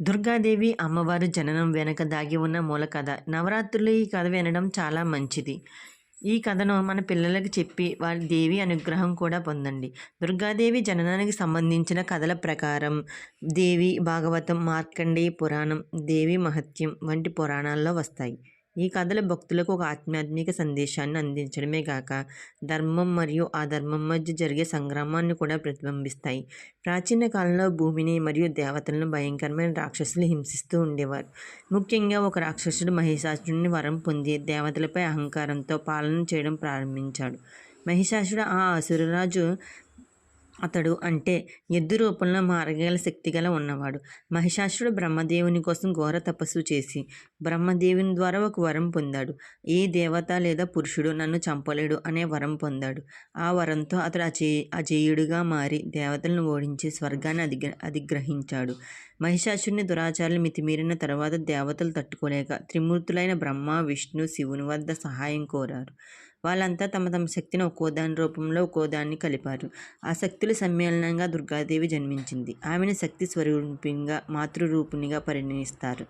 దుర్గాదేవి అమ్మవారు జననం వెనక దాగి ఉన్న మూల కథ. నవరాత్రులు ఈ కథ వినడం చాలా మంచిది. ఈ కథను మన పిల్లలకి చెప్పి వారి దేవి అనుగ్రహం కూడా పొందండి. దుర్గాదేవి జననానికి సంబంధించిన కథల ప్రకారం దేవి భాగవతం, మార్కండేయ పురాణం, దేవి మహత్యం వంటి పురాణాల్లో వస్తాయి. ఈ కథలు భక్తులకు ఒక ఆధ్యాత్మిక సందేశాన్ని అందించడమే కాక ధర్మం మరియు అధర్మం మధ్య జరిగే సంగ్రామాన్ని కూడా ప్రతిబింబిస్తాయి. ప్రాచీన కాలంలో భూమిని మరియు దేవతలను భయంకరమైన రాక్షసులు హింసిస్తూ ఉండేవారు. ముఖ్యంగా ఒక రాక్షసుడు మహిషాసురుడిని వరం పొంది దేవతలపై అహంకారంతో పాలన చేయడం ప్రారంభించాడు. మహిషాసుడు ఆ అసురరాజు అతడు అంటే ఎద్దు రూపంలో మారగల శక్తిగల ఉన్నవాడు. మహిషాసురుడు బ్రహ్మదేవుని కోసం ఘోర తపస్సు చేసి బ్రహ్మదేవుని ద్వారా ఒక వరం పొందాడు. ఏ దేవత లేదా పురుషుడు నన్ను చంపలేడు అనే వరం పొందాడు. ఆ వరంతో అతడు అజేయుడుగా మారి దేవతలను ఓడించి స్వర్గాన్ని అధిగ్రహించాడు. మహిషాసురుని దురాచారాలు మితిమీరిన తర్వాత దేవతలు తట్టుకోలేక త్రిమూర్తులైన బ్రహ్మ, విష్ణు, శివుని వద్ద సహాయం కోరారు. వాళ్ళంతా తమ తమ శక్తిని ఒక్కోదాని రూపంలో ఒక్కోదాన్ని కలిపారు. ఆ శక్తుల సమ్మేళనంగా దుర్గాదేవి జన్మించింది. ఆమెను శక్తి స్వరూపిణిగా, మాతృరూపిణిగా పరిగణిస్తారు.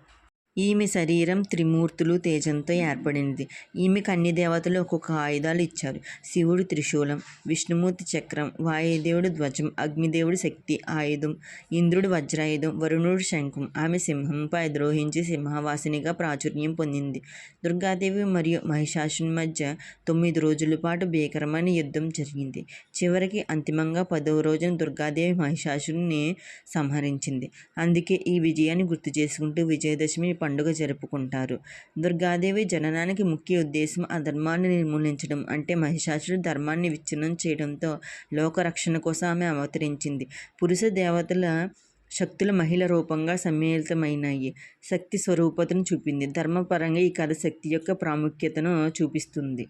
ఈమె శరీరం త్రిమూర్తులు తేజంతో ఏర్పడినది. ఈమెకు అన్ని దేవతలు ఒక్కొక్క ఆయుధాలు ఇచ్చారు. శివుడు త్రిశూలం, విష్ణుమూర్తి చక్రం, వాయుదేవుడు ధ్వజం, అగ్నిదేవుడు శక్తి ఆయుధం, ఇంద్రుడు వజ్రాయుధం, వరుణుడు శంఖం. ఆమె సింహంపై అధిరోహించి సింహవాసినిగా ప్రాచుర్యం పొందింది. దుర్గాదేవి మరియు మహిషాసుని మధ్య 9 రోజుల పాటు భీకరమైన యుద్ధం జరిగింది. చివరికి అంతిమంగా 10వ రోజున దుర్గాదేవి మహిషాసుని సంహరించింది. అందుకే ఈ విజయాన్ని గుర్తు చేసుకుంటూ విజయదశమి పండుగ జరుపుకుంటారు. దుర్గాదేవి జననానికి ముఖ్య ఉద్దేశం అధర్మాన్ని నిర్మూలించడం. అంటే మహిషాసురుడు ధర్మాన్ని విచ్ఛిన్నం చేయడంతో లోకరక్షణ కోసం ఆమె అవతరించింది. పురుష దేవతల శక్తులు మహిళ రూపంగా సమ్మిళితమైనాయి. శక్తి స్వరూపతను చూపింది. ధర్మపరంగా ఈ కథ శక్తి యొక్క ప్రాముఖ్యతను చూపిస్తుంది.